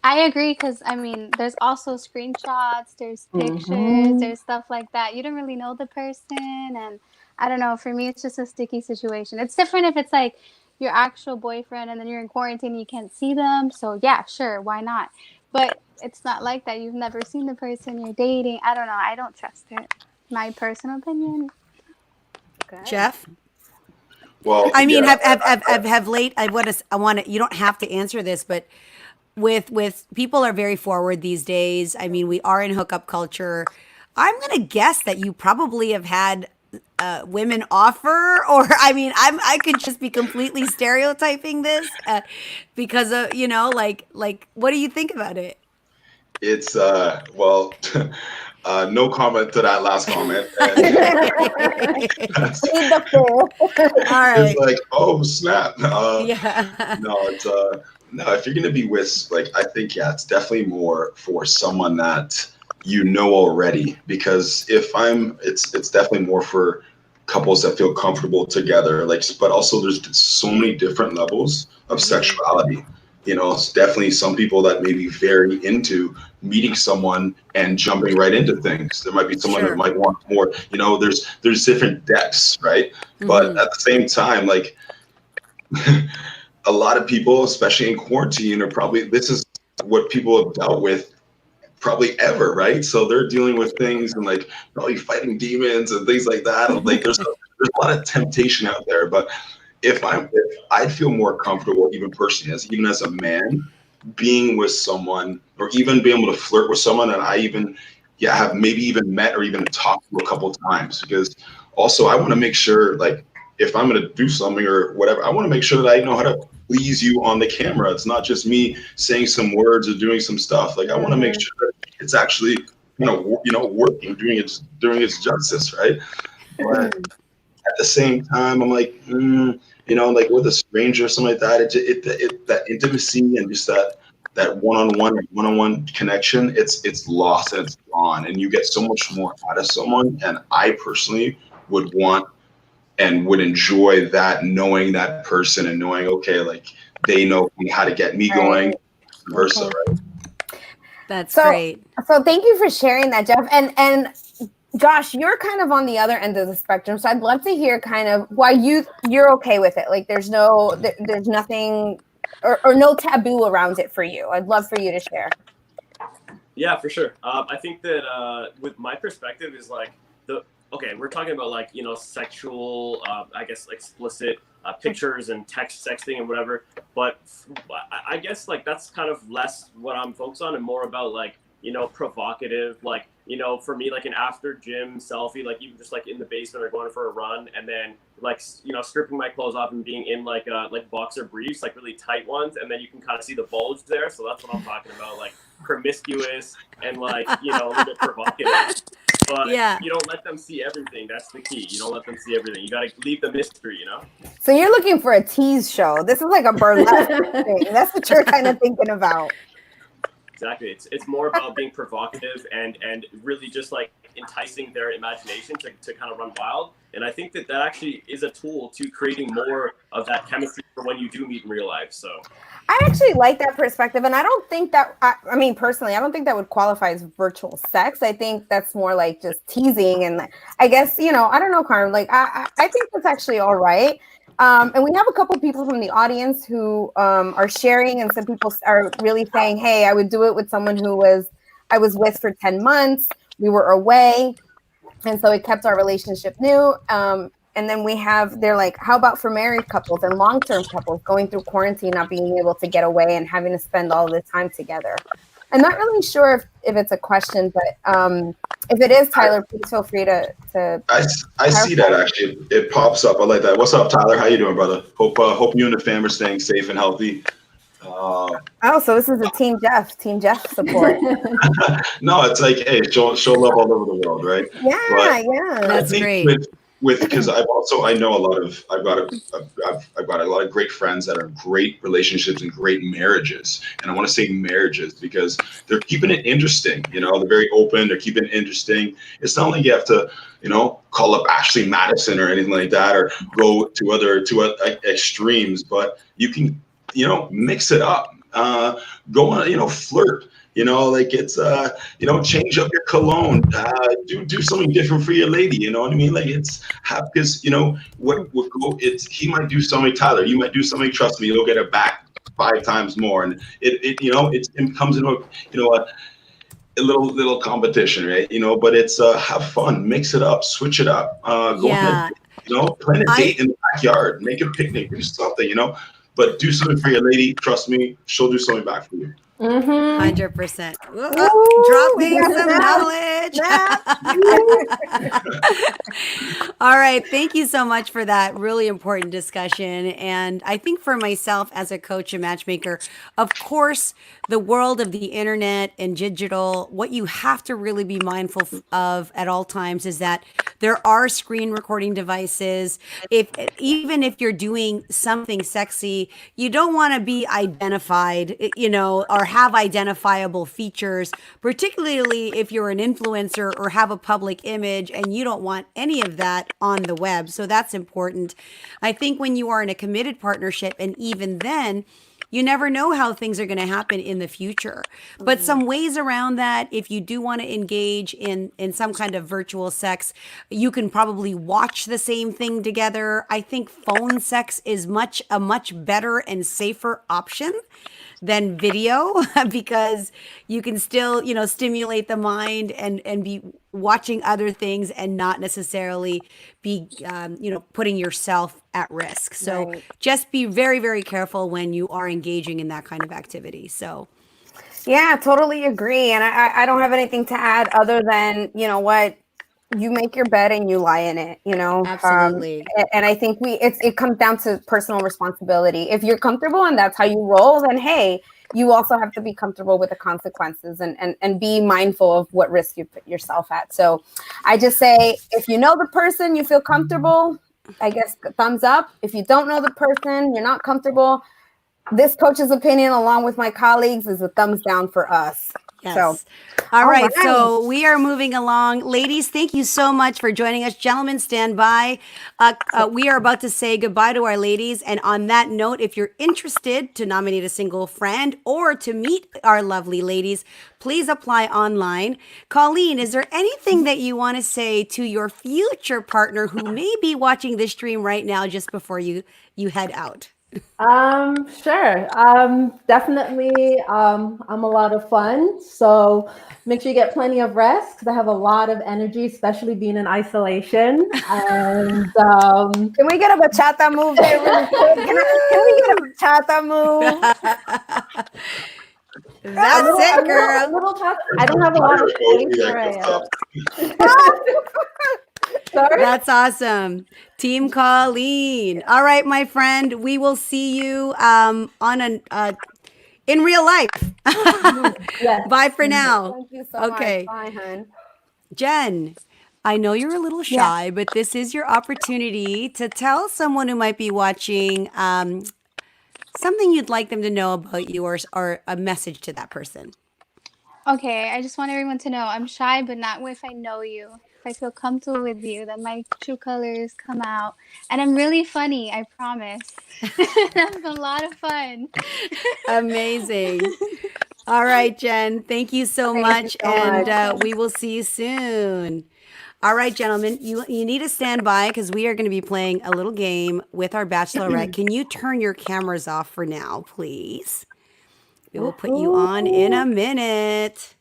I agree, because I mean, there's also screenshots, there's pictures, there's stuff like that. You don't really know the person, and I don't know. For me, it's just a sticky situation. It's different if it's like your actual boyfriend, and then you're in quarantine, and you can't see them. So yeah, sure, why not? But it's not like that. You've never seen the person you're dating. I don't know. I don't trust it. My personal opinion. Jeff. Well, I mean, yeah, I want to. You don't have to answer this, but with people are very forward these days. I mean, we are in hookup culture. I'm gonna guess that you probably have had women offer, or I mean, I could just be completely stereotyping this because of like what do you think about it? it's well, no comment to that last comment. And Plead the fifth. All right. it's like, oh snap. Yeah. No, it's no. If you're gonna be with, like, I think, yeah, it's definitely more for someone that you know already. Because it's definitely more for couples that feel comfortable together. Like, but also there's so many different levels of sexuality. It's definitely some people that may be very into meeting someone and jumping right into things. There might be someone Sure. that might want more. There's different depths, right? But at the same time, like, a lot of people, especially in quarantine, this is what people have dealt with probably ever, right? So they're dealing with things and like probably fighting demons and things like that. And like there's a lot of temptation out there. But if I'd feel more comfortable, even personally, even as a man, being with someone, or even being able to flirt with someone that I even have maybe even met or even talked to a couple of times. Because also I want to make sure, like, if I'm going to do something or whatever, I want to make sure that I know how to please you on the camera. It's not just me saying some words or doing some stuff. Like, I want to make sure that it's actually, working, doing its justice, right? But at the same time, I'm like, like with a stranger or something like that, that intimacy and just that one-on-one connection, it's lost and it's gone, and you get so much more out of someone. And I personally would want and would enjoy that, knowing that person and knowing, okay, like they know how to get me going, versa, right? That's great. So thank you for sharing that, Jeff. And Josh, you're kind of on the other end of the spectrum. So I'd love to hear kind of why you're okay with it. Like there's nothing or no taboo around it for you. I'd love for you to share. Yeah, for sure. I think that with my perspective is like we're talking about like, sexual, I guess explicit pictures and sexting and whatever. But I guess like that's kind of less what I'm focused on and more about like, provocative, like, for me, like an after gym selfie, like even just like in the basement or going for a run, and then like, stripping my clothes off and being in like boxer briefs, like really tight ones. And then you can kind of see the bulge there. So that's what I'm talking about, like promiscuous and like, a little bit provocative. But you don't let them see everything. That's the key. You don't let them see everything. You got to leave the mystery, So you're looking for a tease show. This is like a burlesque thing. That's what you're kind of thinking about. Exactly. It's more about being provocative and really just like enticing their imagination to kind of run wild. And I think that actually is a tool to creating more of that chemistry for when you do meet in real life. So I actually like that perspective. And I don't think that, I mean, personally, I don't think that would qualify as virtual sex. I think that's more like just teasing. And I guess, I don't know, Carm, like, I think that's actually all right. And we have a couple people from the audience who are sharing, and some people are really saying, hey, I would do it with someone I was with for 10 months. We were away. And so it kept our relationship new. And then they're like, how about for married couples and long-term couples going through quarantine, not being able to get away and having to spend all the time together? I'm not really sure if it's a question, but if it is, Tyler, please feel free to I see that actually. It pops up. I like that. What's up, Tyler? How you doing, brother? Hope you and the fam are staying safe and healthy. Oh, so this is a Team Jeff support. No, it's like, hey, show love all over the world, right? Yeah, But yeah. I That's think great. with because I know a lot of I've got a lot of great friends that are in great relationships and great marriages, and I want to say marriages because they're keeping it interesting. You know, they're very open. They're keeping it interesting. It's not like you have to, call up Ashley Madison or anything like that, or go to extremes, but you can, mix it up. Go on, flirt. Like it's change up your cologne. Do something different for your lady. You know what I mean? Like it's because what go. It's he might do something, Tyler. You might do something. Trust me, you'll get it back 5 times more. And it comes into a little competition, right? But it's have fun, mix it up, switch it up. Go Yeah. ahead, plan a date in the backyard, make a picnic, do something. But do something for your lady. Trust me, she'll do something back for you. 100%. Ooh, Dropping we got some that. knowledge. All right. Thank you so much for that really important discussion. And I think for myself as a coach and matchmaker, of course, the world of the internet and digital, what you have to really be mindful of at all times is that there are screen recording devices. Even if you're doing something sexy, you don't want to be identified, or have identifiable features, particularly if you're an influencer or have a public image, and you don't want any of that on the web. So that's important. I think when you are in a committed partnership, and even then, you never know how things are going to happen in the future. But some ways around that, if you do want to engage in some kind of virtual sex, you can probably watch the same thing together. I think phone sex is a much better and safer option than video because you can still, stimulate the mind and be watching other things and not necessarily be, putting yourself at risk. So just be very, very careful when you are engaging in that kind of activity. So. Yeah, totally agree. And I don't have anything to add other than, what, you make your bed and you lie in it, Absolutely. And I think it comes down to personal responsibility. If you're comfortable and that's how you roll, then hey, you also have to be comfortable with the consequences and be mindful of what risk you put yourself at. So I just say, if you know the person, you feel comfortable, I guess thumbs up. If you don't know the person, you're not comfortable, this coach's opinion, along with my colleagues, is a thumbs down for us. Yes. So, all right. So we are moving along. Ladies, thank you so much for joining us. Gentlemen, stand by. We are about to say goodbye to our ladies. And on that note, if you're interested to nominate a single friend or to meet our lovely ladies, please apply online. Colleen, is there anything that you want to say to your future partner who may be watching this stream right now just before you head out? Sure. Definitely. I'm a lot of fun. So make sure you get plenty of rest because I have a lot of energy, especially being in isolation. And can we get a bachata move there really quick? Can we get a bachata move? That's it, girl. A little bachata. I don't have a lot of space where Sorry? That's awesome. Team Colleen. All right, my friend, we will see you in real life. Yes. Bye for now. Thank you so much. Bye, hon. Jen, I know you're a little shy, but this is your opportunity to tell someone who might be watching something you'd like them to know about you or a message to that person. Okay, I just want everyone to know I'm shy, but not if I know you. If I feel comfortable with you, then my true colors come out. And I'm really funny, I promise. That's a lot of fun. Amazing. All right, Jen, thank you so much. And we will see you soon. All right, gentlemen, you need to stand by because we are going to be playing a little game with our bachelorette. Can you turn your cameras off for now, please? We will put you on in a minute.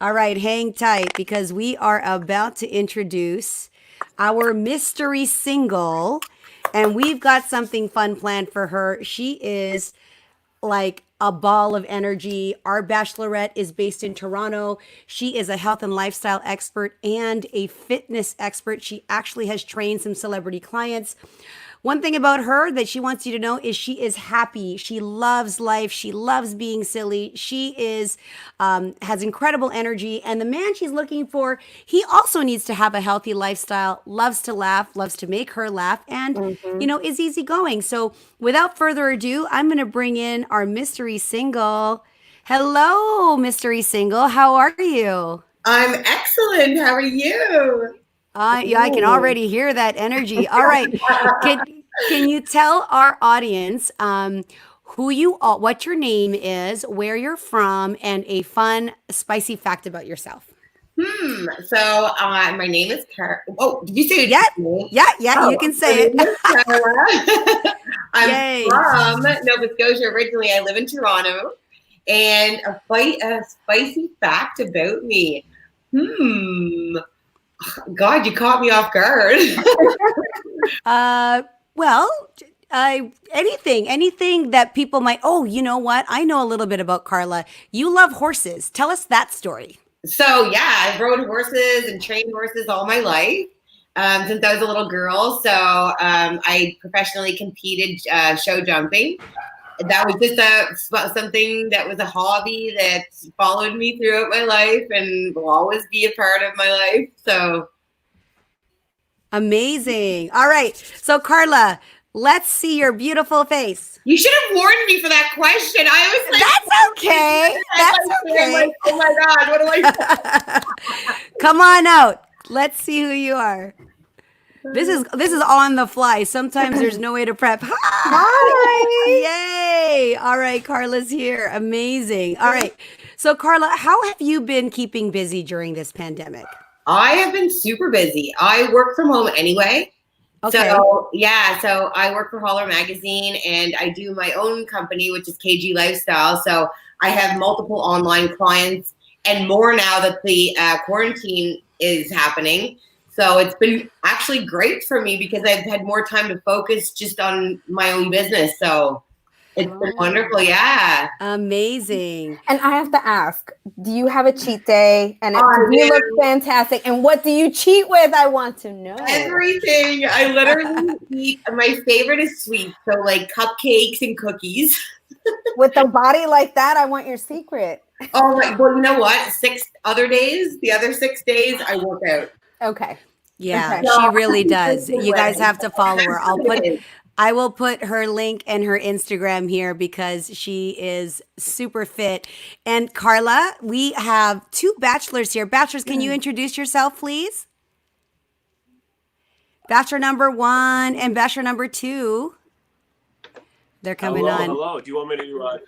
All right, hang tight because we are about to introduce our mystery single, and we've got something fun planned for her. She is like a ball of energy. Our bachelorette is based in Toronto. She is a health and lifestyle expert and a fitness expert. She actually has trained some celebrity clients. one thing about her that she wants you to know is she is happy. She loves life. She loves being silly. She is has incredible energy. And the man she's looking for, he also needs to have a healthy lifestyle, loves to laugh, loves to make her laugh, and, is easygoing. So without further ado, I'm going to bring in our mystery single. Hello, mystery single. How are you? I'm excellent. How are you? Yeah, I can already hear that energy. All right. Can you tell our audience who you are, what your name is, where you're from, and a fun, spicy fact about yourself? So my name is Carla. Oh, did you say it? Yeah. You can say it. Carla. I'm Yay. from Nova Scotia originally. I live in Toronto. And a spicy fact about me. God, you caught me off guard. Anything that people might, you know what? I know a little bit about Carla. You love horses. Tell us that story. So yeah, I rode horses and trained horses all my life since I was a little girl. So I professionally competed show jumping. That was just something that was a hobby that followed me throughout my life and will always be a part of my life. So amazing. All right. So Carla, let's see your beautiful face. You should have warned me for that question. I was like, that's okay. That's okay. Like, oh my God, what do I do? Come on out. Let's see who you are. This is on the fly. Sometimes there's no way to prep. Hi. Yay. All right, Carla's here. Amazing. All right. So Carla, how have you been keeping busy during this pandemic? I have been super busy. I work from home anyway. Okay. So I work for Holler Magazine and I do my own company, which is KG Lifestyle. So I have multiple online clients and more now that the quarantine is happening. So it's been actually great for me because I've had more time to focus just on my own business. So it's been wonderful. Yeah. Amazing. And I have to ask, do you have a cheat day? And you look fantastic. And what do you cheat with? I want to know. Everything. I literally eat. My favorite is sweet. So like cupcakes and cookies. With a body like that, I want your secret. Oh, my, well, you know what? The other 6 days, I work out. Okay. Yeah, she really does. You guys have to follow her. I will put her link and her Instagram here because she is super fit. And Carla, we have two bachelors here. Bachelors, can you introduce yourself, please? Bachelor number 1 and Bachelor number 2. They're coming on. Hello. Do you want me to?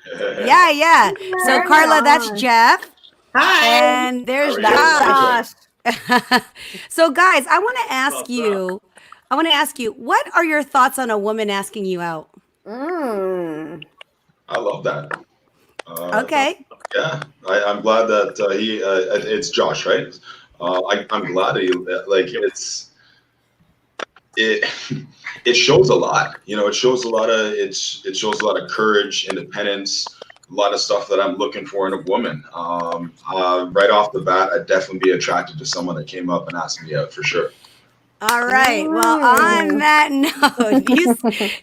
Yeah. So Carla, that's Jeff. Hi. And there's Josh. So guys, I want to ask you, what are your thoughts on a woman asking you out? I love that. Okay. Yeah, I'm glad that it's Josh, right? I'm glad that it shows a lot. It shows a lot of courage, independence, a lot of stuff that I'm looking for in a woman. Right off the bat, I'd definitely be attracted to someone that came up and asked me out for sure. All right. Well, on that note,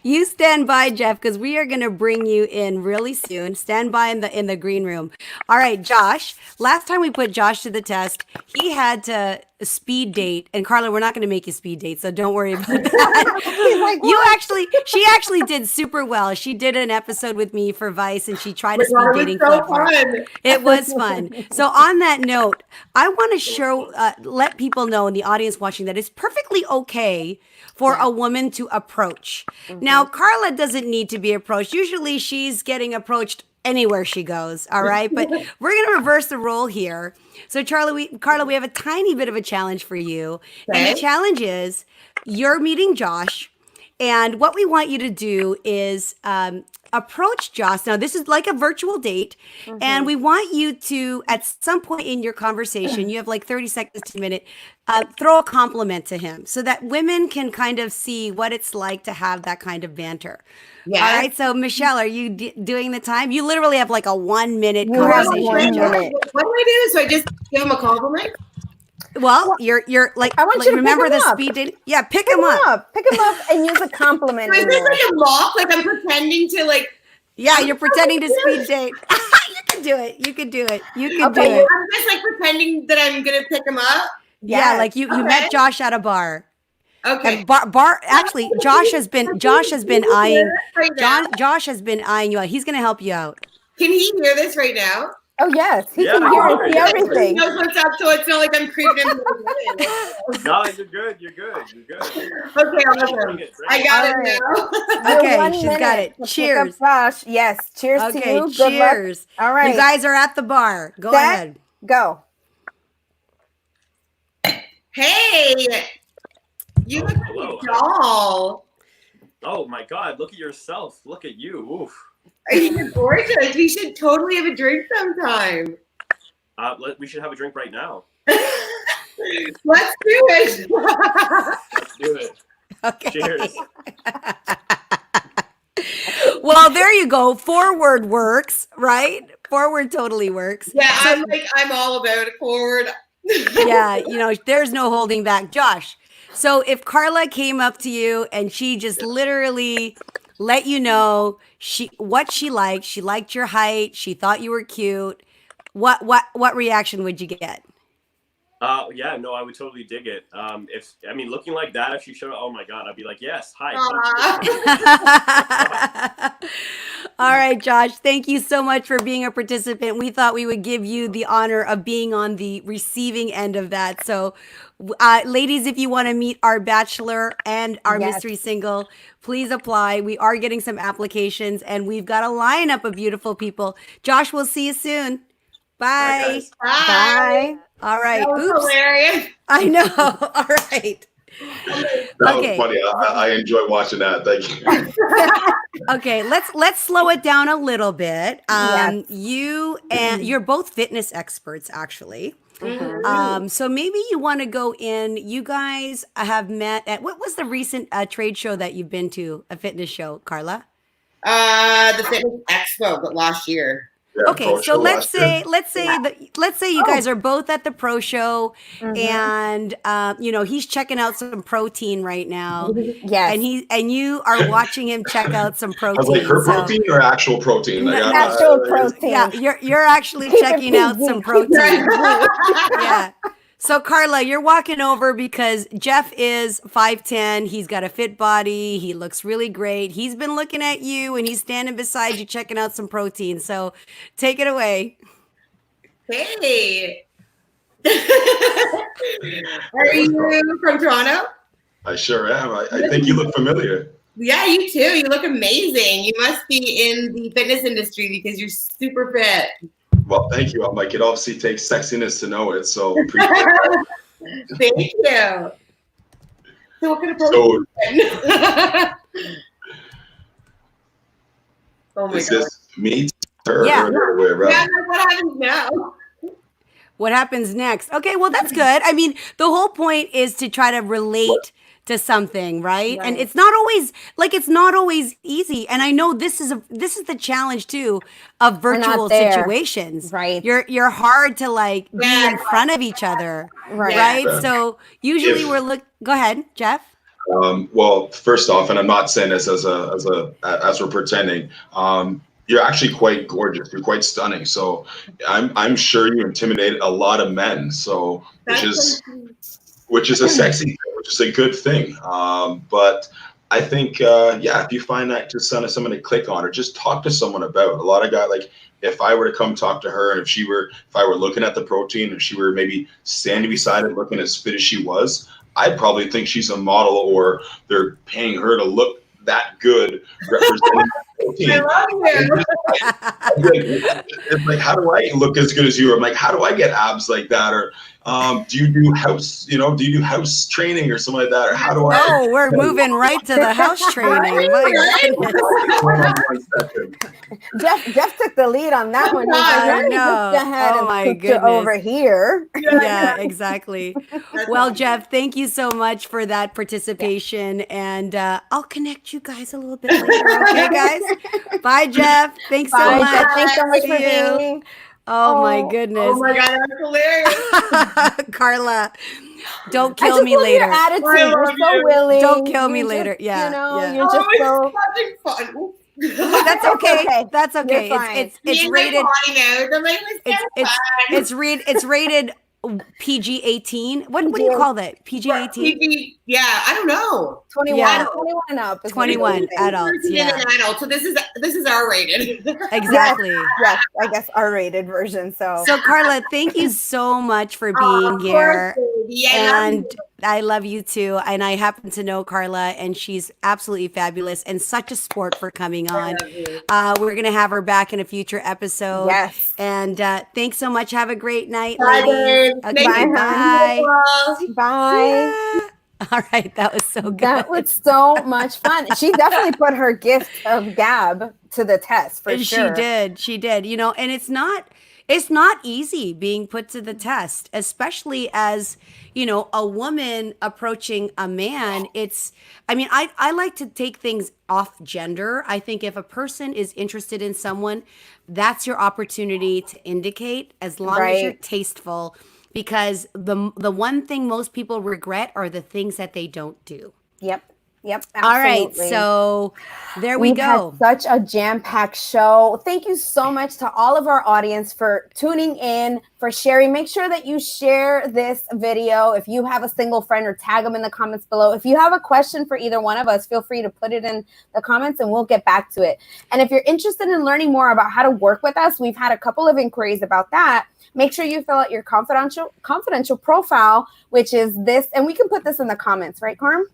you stand by, Jeff, because we are going to bring you in really soon. Stand by in the green room. All right, Josh. Last time we put Josh to the test, he had to speed date, and Carla, we're not going to make you speed date, so don't worry about that. She actually did super well. She did an episode with me for Vice, and she tried a speed dating club. It was fun. So on that note, I want to let people know in the audience watching that it's perfectly okay for a woman to approach. Now, Carla doesn't need to be approached. Usually she's getting approached anywhere she goes, all right? But we're going to reverse the role here. So Carla, we have a tiny bit of a challenge for you. Okay. And the challenge is you're meeting Josh, and what we want you to do is approach Josh. Now, this is like a virtual date, and we want you to, at some point in your conversation, you have like 30 seconds to a minute, throw a compliment to him so that women can kind of see what it's like to have that kind of banter. Yeah. All right. So, Michelle, are you doing the time? You literally have like a 1 minute conversation. What do I do? So I just give him a compliment? Well, you're like, I want you to remember pick him the up. speed dating? Yeah, pick Pick him up. Pick him up and use a compliment. So is this like a mock? Like I'm pretending to like. Yeah, you're pretending to speed date. You can do it. You can do it. You can do Okay, it. I'm just like pretending that I'm gonna pick him up. Yeah, like you Okay. met Josh at a bar. Okay. And actually, Josh has been eyeing Right now. Josh has been eyeing you out. He's gonna help you out. Can he hear this right now? Oh yes, he Yeah. can hear and see He everything. knows what's up, so it's not like I'm creeping him. No, you're good. You're good. You're good. Okay, awesome. I got All it right. now. You're Okay, 1 she's got minute it. to pick Cheers. up Josh. Yes, cheers to Okay, you. Good cheers. luck. All right, You guys are at the bar. Go Set. ahead. go. Hey, you look like hello. a doll. Oh my God! Look at yourself. Look at you. Oof. You're gorgeous. We should totally have a drink sometime. We should have a drink right now. Let's do it. Let's do it. Okay. Cheers. Well, there you go. Forward works, right? Forward totally works. Yeah, I'm all about it forward. Yeah, there's no holding back. Josh, so if Carla came up to you and she just literally let you know what she liked your height, she thought you were cute, what reaction would you get? Yeah, no, I would totally dig it. Looking like that, if she showed up, oh my God, I'd be like, yes, hi. All right, Josh, thank you so much for being a participant. We thought we would give you the honor of being on the receiving end of that. So, ladies, if you want to meet our bachelor and our mystery single, please apply. We are getting some applications and we've got a lineup of beautiful people. Josh, we'll see you soon. Bye. Bye. All right. That was Oops. hilarious. I know. All right. That Okay. was funny. I enjoy watching that. Thank you. Okay, let's slow it down a little bit. Yes. You and you're both fitness experts, actually. Mm-hmm. So maybe you want to go in. You guys have met at what was the recent trade show that you've been to? A fitness show, Carla? The fitness expo, but last year. Yeah, Okay, pro so show let's last year. say you guys are both at the pro show, and he's checking out some protein right now, Yes. and you are watching him check out some I protein. was like, her so- protein or actual protein? I got- Actual protein. Yeah, you're actually Keep it checking out PG. some protein. Yeah. So Carla, you're walking over because Jeff is 5'10". He's got a fit body. He looks really great. He's been looking at you and he's standing beside you checking out some protein. So take it away. Hey. Are you from Toronto? I sure am. I think you look familiar. Yeah, you too. You look amazing. You must be in the fitness industry because you're super fit. Well, thank you. I'm like, it obviously takes sexiness to know it. So appreciate it. Thank you. So what kind of So oh my is god. this me? Her, Yeah. or the other way around? Yeah, what happens now? What happens next? Okay, well, that's good. I mean, the whole point is to try to relate to something, right? And it's not always easy. And I know this is the challenge too of virtual there. situations. Right. You're hard to like be Yeah. in front of each other. Right. Right. Yeah. So usually If- go ahead, Jeff. Well, first off, and I'm not saying this as we're pretending. You're actually quite gorgeous. You're quite stunning. So I'm sure you intimidate a lot of men. So which is a sexy thing, which is a good thing. But I think, if you find that just someone to click on or just talk to someone about. A lot of guys, like if I were to come talk to her and if I were looking at the protein and she were maybe standing beside it looking as fit as she was, I'd probably think she's a model or they're paying her to look that good representing protein. I love you. It's like, how do I look as good as you? I'm like, how do I get abs like that? Or do you do house training or something like that? Or how do I? Oh, we're moving right to the house training. My goodness. Jeff took the lead on that one. He's like, I let me know. just go ahead Oh, and my put you goodness. over here. Yeah, exactly. Well, Jeff, thank you so much for that participation. And I'll connect you guys a little bit later. Okay, guys? Bye, Jeff. Thanks so Bye, much. Jeff. Thanks so much See for you. being. Oh my Oh goodness. my God, that's hilarious. Carla, don't I kill just me love later. your attitude. I You're love so you. willing. Don't kill me You're later. just, Yeah, you know, yeah. you're just Oh, so. it's having fun. That's okay. okay. That's okay. You're fine. It's Me rated. and my potty mouth. I'm like, let's have fun. It's rated PG-18. What do you call that? PG-18? PG, yeah, I don't know. 21, Yeah. 21 and up. Is 21 what it is. adults. And Yeah, an adult, so this is R-rated. exactly. Yes, I guess R-rated version. So So Carla, thank you so much for Oh, being of here. course, baby. I love you. And I love you too. And I happen to know Carla, and she's absolutely fabulous and such a sport for coming on. love you. We're going to have her back in a future episode. yes. And thanks so much. Have a great night, Bye, ladies. babe. Okay, Thank you. bye. Bye. All right, that was so good. That was so much fun. She definitely put her gift of gab to the test for sure. She did. You know, and it's not easy being put to the test, especially as, you know, a woman approaching a man. I like to take things off gender. I think if a person is interested in someone, that's your opportunity to indicate, as long as you're Right. tasteful, because the one thing most people regret are the things that they don't do. Yep. Absolutely. All right, so there we We've go. had such a jam-packed show. Thank you so much to all of our audience for tuning in, for sharing. Make sure that you share this video if you have a single friend, or tag them in the comments below. If you have a question for either one of us, feel free to put it in the comments and we'll get back to it. And if you're interested in learning more about how to work with us, we've had a couple of inquiries about that. Make sure you fill out your confidential profile, which is this, and we can put this in the comments, right, Carm?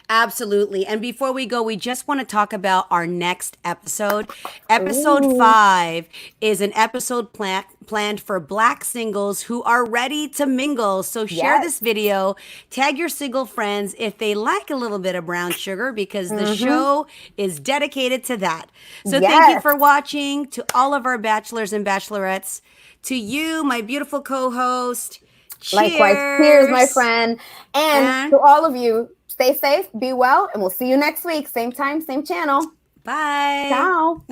Absolutely. And before we go, we just want to talk about our next episode. Episode Ooh. 5 is an episode planned for Black singles who are ready to mingle. So share Yes. this video, tag your single friends if they like a little bit of brown sugar, because the show is dedicated to that. So thank you Yes. for watching. To all of our bachelors and bachelorettes, to you, my beautiful co-host. Likewise. Cheers, my friend. And to all of you, stay safe, be well, and we'll see you next week. Same time, same channel. Bye. Ciao.